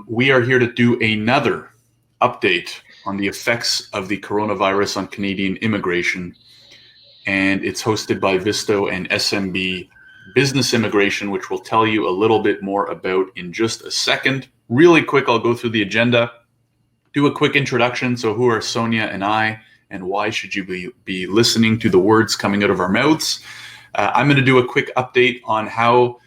We are here to do another update on the effects of the coronavirus on Canadian immigration. And it's hosted by Visto and SMB Business Immigration, which we'll tell you a little bit more about in just a second. Really quick, I'll go through the agenda, do a quick introduction. So who are Sonia and I, and why should you be listening to the words coming out of our mouths? I'm going to do a quick update on how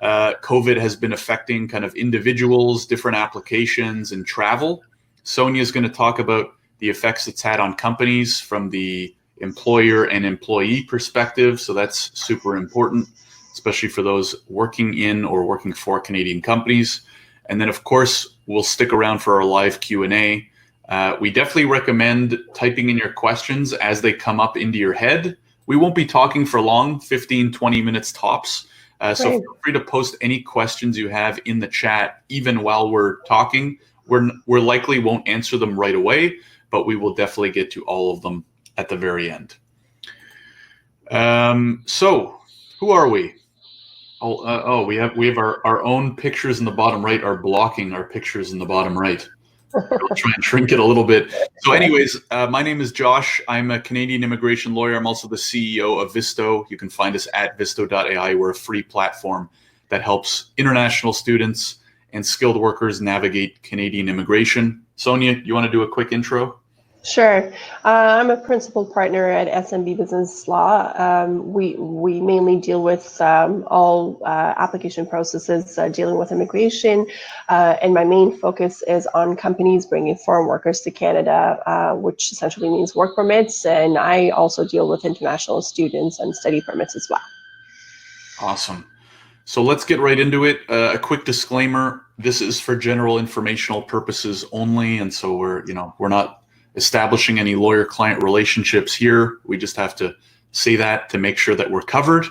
COVID has been affecting kind of individuals, different applications, and travel. Sonia is going to talk about the effects it's had on companies from the employer and employee perspective. So that's super important, especially for those working in or working for Canadian companies. And then, of course, we'll stick around for our live Q&A. We definitely recommend typing in your questions as they come up into your head. We won't be talking for long, 15, 20 minutes tops. So feel free to post any questions you have in the chat, even while we're talking. We're likely won't answer them right away, but we will definitely get to all of them at the very end. So who are we? We have our own pictures in the bottom right are blocking our pictures in the bottom right. I'll try and shrink it a little bit. So anyways, my name is Josh. I'm a Canadian immigration lawyer. I'm also the CEO of Visto. You can find us at visto.ai. We're a free platform that helps international students and skilled workers navigate Canadian immigration. Sonia, you want to do a quick intro? Sure. I'm a principal partner at SMB Business Law. We mainly deal with all application processes dealing with immigration, and my main focus is on companies bringing foreign workers to Canada, which essentially means work permits, and I also deal with international students and study permits as well. Awesome. So let's get right into it. A quick disclaimer: this is for general informational purposes only, and so we're not establishing any lawyer-client relationships here. We just have to say that to make sure that we're covered.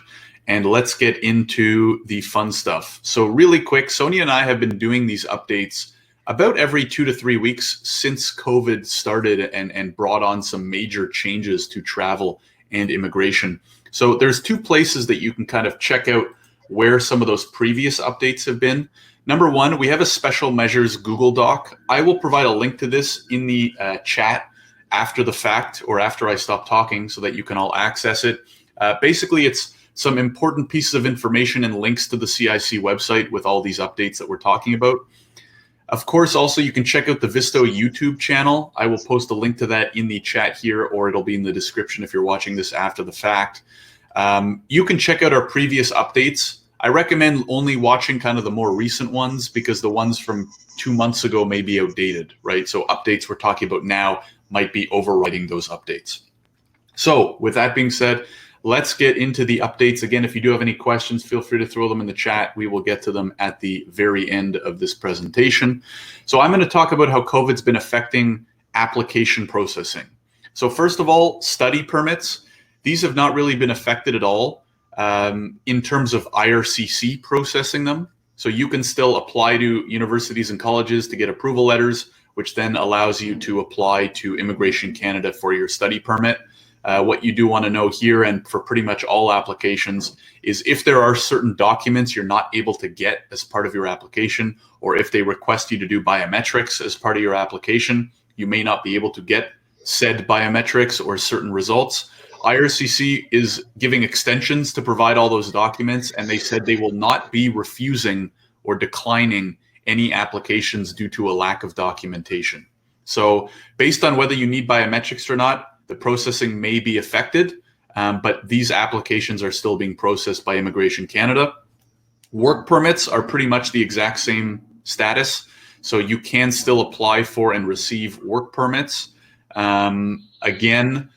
And let's get into the fun stuff. So really quick, Sonia and I have been doing these updates about every 2 to 3 weeks since COVID started and brought on some major changes to travel and immigration. So there's two places that you can kind of check out where some of those previous updates have been. Number one, we have a special measures Google Doc. I will provide a link to this in the chat after the fact or after I stop talking so that you can all access it. Basically, it's some important pieces of information and links to the CIC website with all these updates that we're talking about. Of course, also, you can check out the Visto YouTube channel. I will post a link to that in the chat here, or it'll be in the description if you're watching this after the fact. You can check out our previous updates. I recommend only watching kind of the more recent ones because the ones from 2 months ago may be outdated, right? So updates we're talking about now might be overriding those updates. So with that being said, let's get into the updates. Again, if you do have any questions, feel free to throw them in the chat. We will get to them at the very end of this presentation. So I'm going to talk about how COVID's been affecting application processing. So first of all, study permits. These have not really been affected at all. In terms of IRCC processing them. So you can still apply to universities and colleges to get approval letters, which then allows you to apply to Immigration Canada for your study permit. What you do want to know here, and for pretty much all applications, is if there are certain documents you're not able to get as part of your application, or if they request you to do biometrics as part of your application, you may not be able to get said biometrics or certain results. IRCC is giving extensions to provide all those documents, and they said they will not be refusing or declining any applications due to a lack of documentation. So based on whether you need biometrics or not, the processing may be affected, but these applications are still being processed by Immigration Canada. Work permits are pretty much the exact same status. So you can still apply for and receive work permits. Again,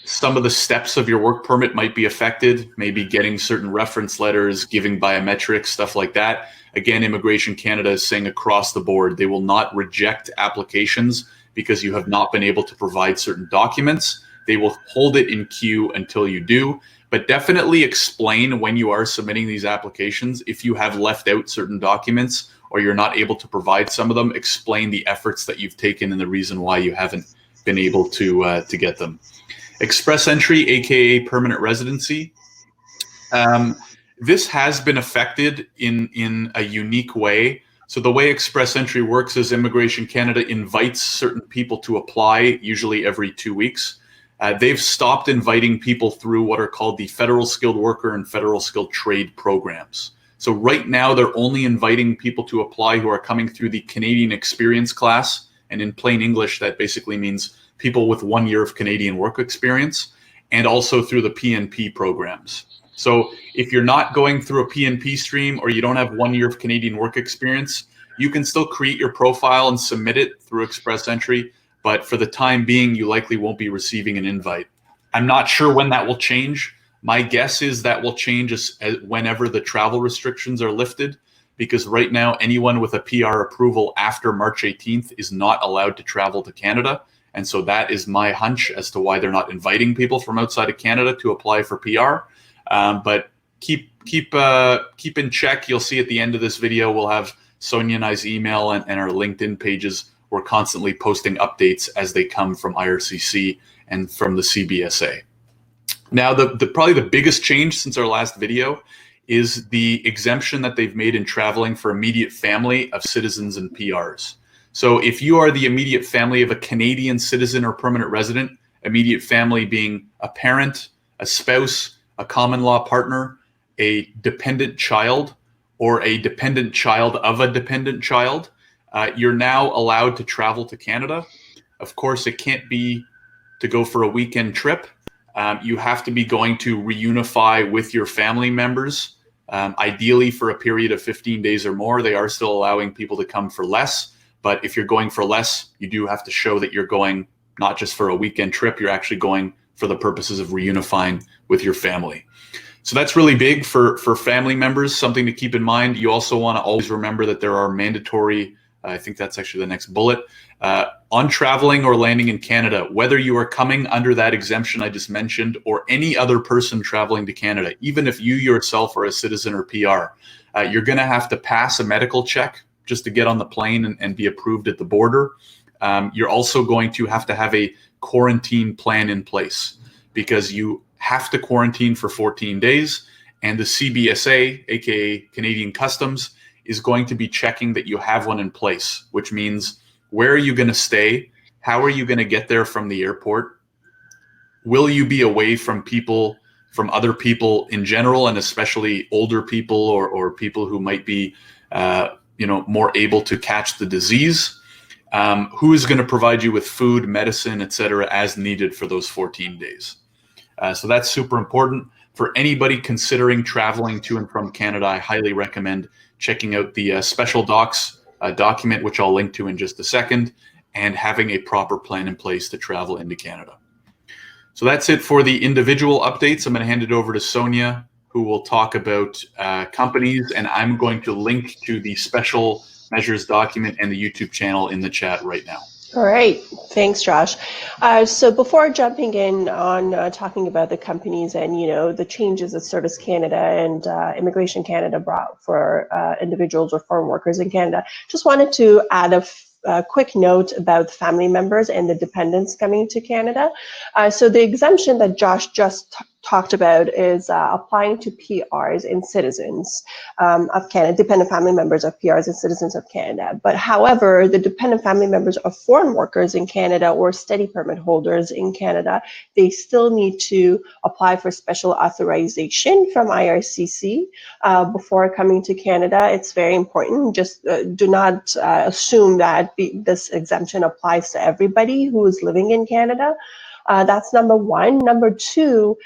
some of the steps of your work permit might be affected, maybe getting certain reference letters, giving biometrics, stuff like that. Again, Immigration Canada is saying across the board, they will not reject applications because you have not been able to provide certain documents. They will hold it in queue until you do, but definitely explain when you are submitting these applications. If you have left out certain documents or you're not able to provide some of them, explain the efforts that you've taken and the reason why you haven't been able to get them. Express entry, aka permanent residency. This has been affected in a unique way. So the way Express Entry works is Immigration Canada invites certain people to apply, usually every 2 weeks. They've stopped inviting people through what are called the Federal Skilled Worker and Federal Skilled Trade programs. So right now, they're only inviting people to apply who are coming through the Canadian Experience class. And in plain English, that basically means people with 1 year of Canadian work experience, and also through the PNP programs. So if you're not going through a PNP stream or you don't have 1 year of Canadian work experience, you can still create your profile and submit it through Express Entry. But for the time being, you likely won't be receiving an invite. I'm not sure when that will change. My guess is that will change whenever the travel restrictions are lifted, because right now anyone with a PR approval after March 18th is not allowed to travel to Canada. And so that is my hunch as to why they're not inviting people from outside of Canada to apply for PR. But keep in check. You'll see at the end of this video, we'll have Sonia and I's email and our LinkedIn pages. We're constantly posting updates as they come from IRCC and from the CBSA. Now, probably the biggest change since our last video is the exemption that they've made in traveling for immediate family of citizens and PRs. So if you are the immediate family of a Canadian citizen or permanent resident, immediate family being a parent, a spouse, a common law partner, a dependent child, or a dependent child of a dependent child, you're now allowed to travel to Canada. Of course, it can't be to go for a weekend trip. You have to be going to reunify with your family members, ideally for a period of 15 days or more. They are still allowing people to come for less, but if you're going for less, you do have to show that you're going not just for a weekend trip, you're actually going for the purposes of reunifying with your family. So that's really big for family members, something to keep in mind. You also want to always remember that there are mandatory, I think that's actually the next bullet, on traveling or landing in Canada, whether you are coming under that exemption I just mentioned or any other person traveling to Canada, even if you yourself are a citizen or PR, you're going to have to pass a medical check just to get on the plane and be approved at the border. You're also going to have a quarantine plan in place because you have to quarantine for 14 days. And the CBSA, aka Canadian Customs, is going to be checking that you have one in place, which means where are you going to stay? How are you going to get there from the airport? Will you be away from people, from other people in general, and especially older people or people who might be more able to catch the disease? Who is going to provide you with food, medicine, etc., as needed for those 14 days? So that's super important. For anybody considering traveling to and from Canada, I highly recommend checking out the special docs document, which I'll link to in just a second, and having a proper plan in place to travel into Canada. So that's it for the individual updates. I'm going to hand it over to Sonia, who will talk about companies, and I'm going to link to the special measures document and the YouTube channel in the chat right now. All right, thanks, Josh. So before jumping in on talking about the companies and the changes that Service Canada and Immigration Canada brought for individuals or foreign workers in Canada, just wanted to add a quick note about family members and the dependents coming to Canada. So the exemption that Josh just talked about is applying to PRs and citizens of Canada, dependent family members of PRs and citizens of Canada. But however, the dependent family members of foreign workers in Canada or steady permit holders in Canada, they still need to apply for special authorization from IRCC before coming to Canada. It's very important. Just do not assume that this exemption applies to everybody who is living in Canada. That's number one. Number two,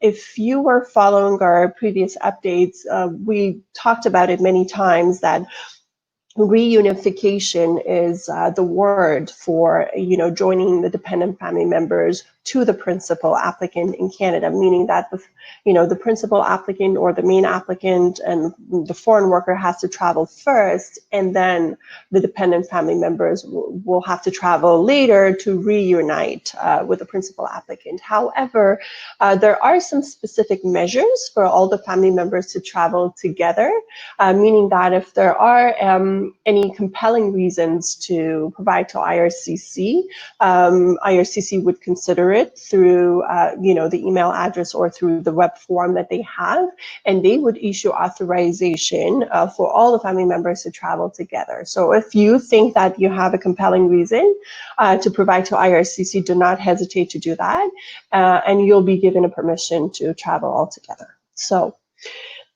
if you were following our previous updates, we talked about it many times that reunification is the word for joining the dependent family members to the principal applicant in Canada, meaning that the principal applicant or the main applicant and the foreign worker has to travel first, and then the dependent family members will have to travel later to reunite with the principal applicant. However, there are some specific measures for all the family members to travel together, meaning that if there are any compelling reasons to provide to IRCC, IRCC would consider it it through, the email address or through the web form that they have, and they would issue authorization for all the family members to travel together. So if you think that you have a compelling reason to provide to IRCC, do not hesitate to do that, and you'll be given a permission to travel all together. So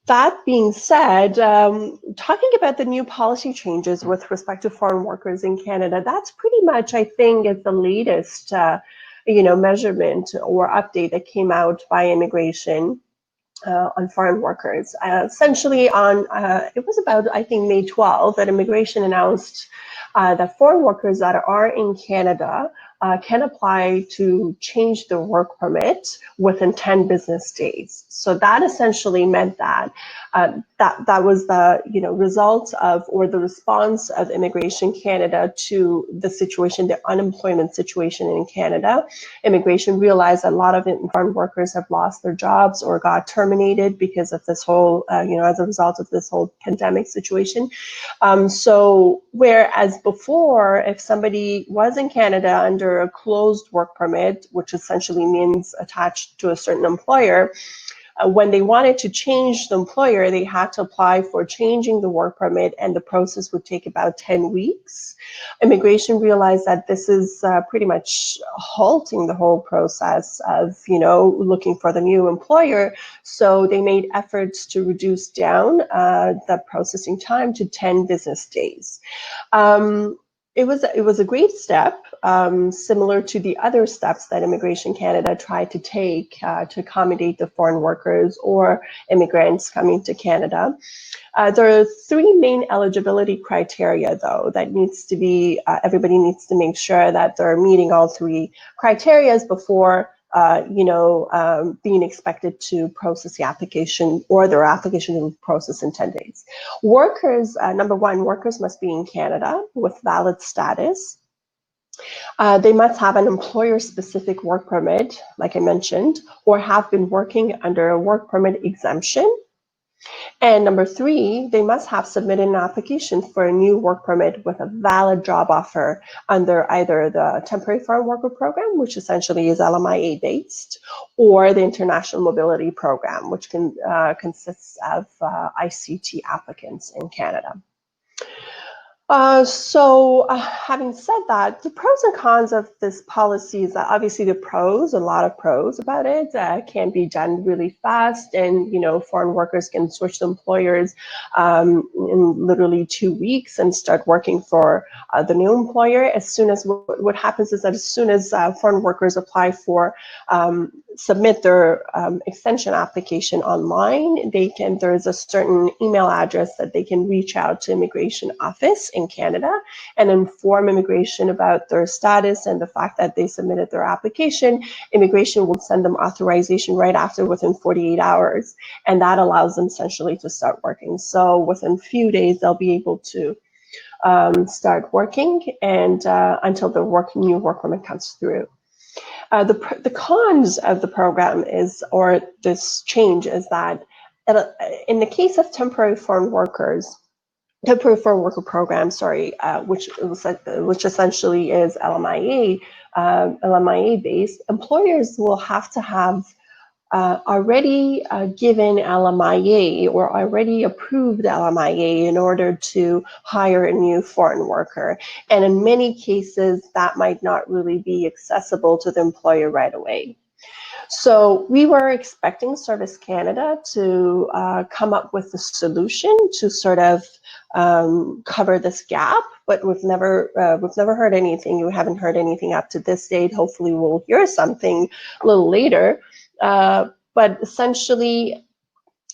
that being said, talking about the new policy changes with respect to foreign workers in Canada, that's pretty much, I think, is the latest, measurement or update that came out by immigration on foreign workers. Essentially, it was about, I think, May 12th that immigration announced that foreign workers that are in Canada can apply to change their work permit within 10 business days. So that essentially meant that that was the result of, or the response of Immigration Canada to the situation, the unemployment situation in Canada. Immigration realized that a lot of foreign workers have lost their jobs or got terminated because of this whole, as a result of this whole pandemic situation. So whereas before, if somebody was in Canada under a closed work permit, which essentially means attached to a certain employer, when they wanted to change the employer, they had to apply for changing the work permit, and the process would take about 10 weeks. Immigration realized that this is pretty much halting the whole process of, looking for the new employer. So they made efforts to reduce down the processing time to 10 business days. It was a great step, similar to the other steps that Immigration Canada tried to take to accommodate the foreign workers or immigrants coming to Canada. There are three main eligibility criteria, though, that needs to be, everybody needs to make sure that they're meeting all three criteria before being expected to process the application, or their application will process in 10 days. Workers, number one, workers must be in Canada with valid status. They must have an employer-specific work permit, like I mentioned, or have been working under a work permit exemption. And number three, they must have submitted an application for a new work permit with a valid job offer under either the Temporary Foreign Worker Program, which essentially is LMIA based, or the International Mobility Program, which consists of ICT applicants in Canada. Having said that, the pros and cons of this policy is that obviously the pros, a lot of pros about it, can be done really fast, and foreign workers can switch to employers in literally 2 weeks and start working for the new employer. As soon as what happens is that as soon as foreign workers apply for submit their extension application online, there's a certain email address that they can reach out to Immigration Office in Canada and inform immigration about their status and the fact that they submitted their application. Immigration will send them authorization right after, within 48 hours, and that allows them essentially to start working. So within a few days, they'll be able to start working, and until the new work permit comes through. The cons of the program is, or this change, is that in the case of temporary foreign worker program, which essentially is LMIA based, employers will have to have already given LMIA or already approved LMIA in order to hire a new foreign worker. And in many cases, that might not really be accessible to the employer right away. So we were expecting Service Canada to come up with a solution to sort of cover this gap, but we've never heard anything. We haven't heard anything up to this date. Hopefully we'll hear something a little later. But essentially,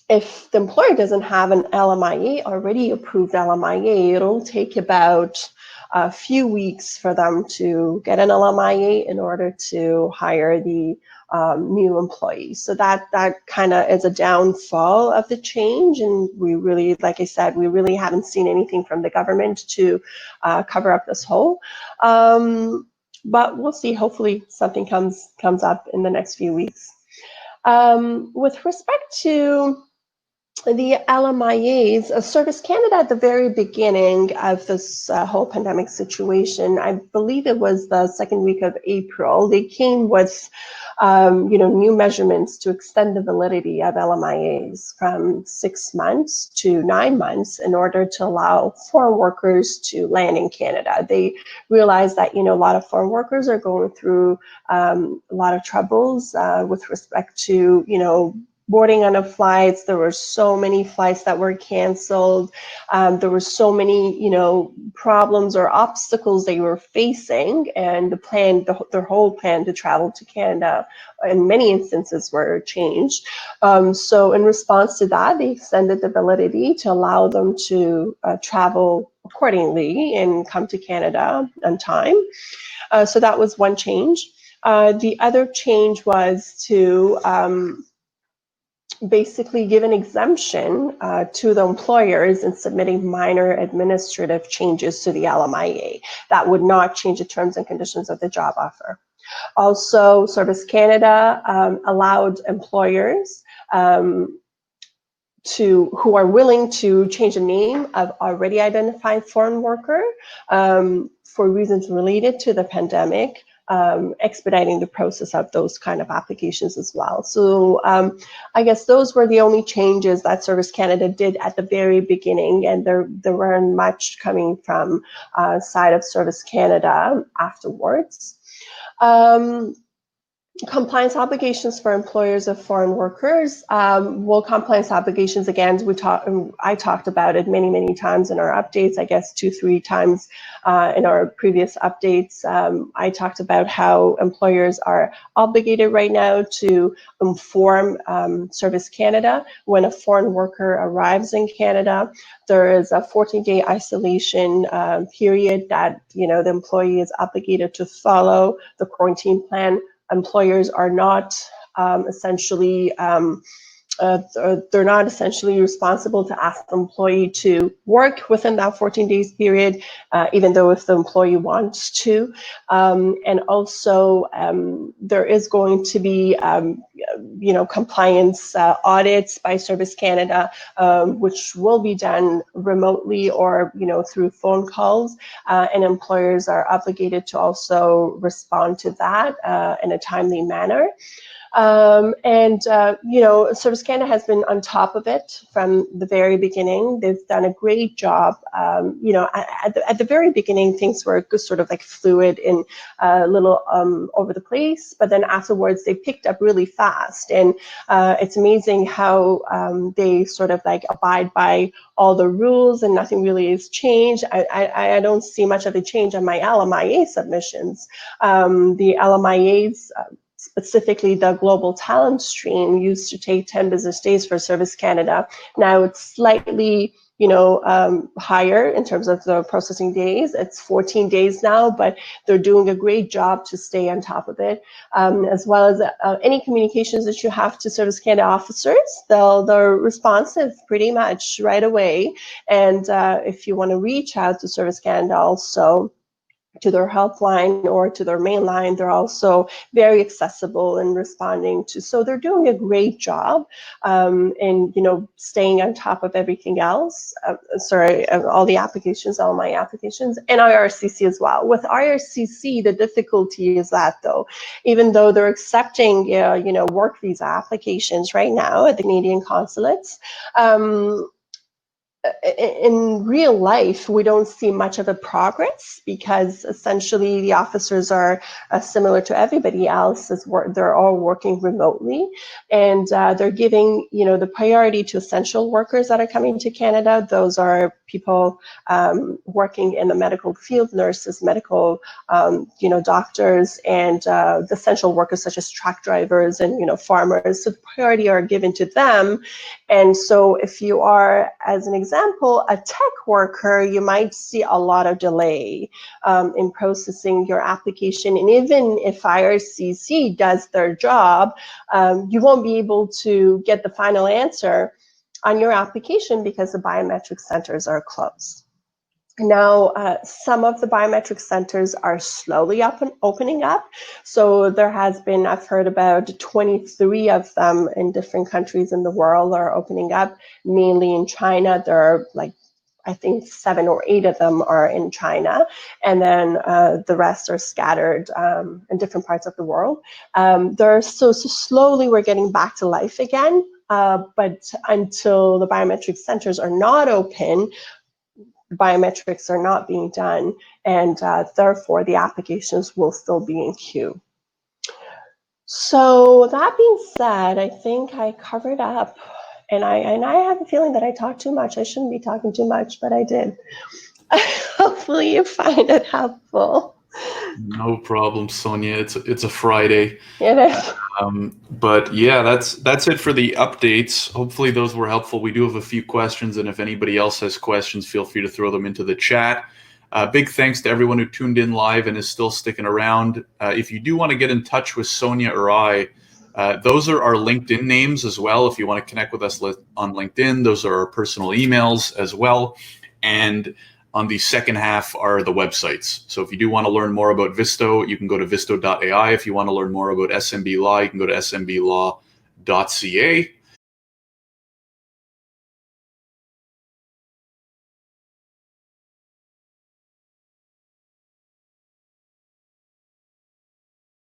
if the employer doesn't have an LMIA, already approved LMIA, it'll take about a few weeks for them to get an LMIA in order to hire the new employees. So that kind of is a downfall of the change. And we really, like I said, we really haven't seen anything from the government to cover up this hole. But we'll see. Hopefully something comes up in the next few weeks. With respect to The LMIAs, Service Canada at the very beginning of this whole pandemic situation, I believe it was the second week of April, they came with new measurements to extend the validity of LMIAs from 6 months to 9 months in order to allow foreign workers to land in Canada. They realized that, a lot of foreign workers are going through a lot of troubles with respect to, boarding on the flights. There were so many flights that were canceled. There were so many, problems or obstacles they were facing, and their whole plan to travel to Canada in many instances were changed. So in response to that, they extended the validity to allow them to travel accordingly and come to Canada on time. So that was one change. The other change was to basically give an exemption to the employers in submitting minor administrative changes to the LMIA that would not change the terms and conditions of the job offer. Also, Service Canada allowed employers who are willing to change the name of already identified foreign worker for reasons related to the pandemic, expediting the process of those kind of applications as well. So I guess those were the only changes that Service Canada did at the very beginning, and there weren't much coming from side of Service Canada afterwards. Compliance obligations for employers of foreign workers. Well, compliance obligations, again, I talked about it many times in our updates, I guess 2-3 times in our previous updates. I talked about how employers are obligated right now to inform Service Canada when a foreign worker arrives in Canada. There is a 14-day isolation period that the employee is obligated to follow the quarantine plan. Employers are not essentially they're not essentially responsible to ask the employee to work within that 14 days period, even though if the employee wants to. And also there is going to be compliance audits by Service Canada, which will be done remotely or through phone calls, and employers are obligated to also respond to that in a timely manner. Service Canada has been on top of it from the very beginning. They've done a great job. At the very beginning, things were sort of like fluid and a little over the place, but then afterwards they picked up really fast. And it's amazing how they sort of like abide by all the rules and nothing really has changed. I don't see much of a change on my LMIA submissions. The LMIAs, specifically the global talent stream, used to take 10 business days for Service Canada. Now it's slightly higher in terms of the processing days. It's 14 days now, but they're doing a great job to stay on top of it. As well as any communications that you have to Service Canada officers, they're responsive pretty much right away. And if you want to reach out to Service Canada also, to their helpline or to their main line, they're also very accessible and responding to. So they're doing a great job in staying on top of everything else. All the applications, all my applications, and IRCC as well. With IRCC, the difficulty is that though, even though they're accepting work visa applications right now at the Canadian consulates, in real life, we don't see much of a progress because essentially the officers are similar to everybody else. They're all working remotely, and they're giving the priority to essential workers that are coming to Canada. Those are people working in the medical field, nurses, medical doctors, and the essential workers such as truck drivers and farmers. So the priority are given to them. And so if you are, as an example, a tech worker, you might see a lot of delay in processing your application. And even if IRCC does their job, you won't be able to get the final answer on your application because the biometric centers are closed. Now, some of the biometric centers are slowly opening up. So there has been, I've heard about 23 of them in different countries in the world are opening up, mainly in China. There are like, I think 7 or 8 of them are in China, and then the rest are scattered in different parts of the world. So slowly we're getting back to life again, but until the biometric centers are not open, biometrics are not being done, and therefore the applications will still be in queue. So that being said, I think I covered up, and I have a feeling that I talked too much. I shouldn't be talking too much, but I did. Hopefully you find it helpful. No problem, Sonia. It's a Friday. It is. But yeah, that's it for the updates. Hopefully those were helpful. We do have a few questions, and if anybody else has questions, feel free to throw them into the chat. Big thanks to everyone who tuned in live and is still sticking around. If you do want to get in touch with Sonia or I, those are our LinkedIn names as well. If you want to connect with us on LinkedIn, those are our personal emails as well. And on the second half are the websites. So if you do want to learn more about Visto, you can go to visto.ai. If you want to learn more about SMB Law, you can go to smblaw.ca.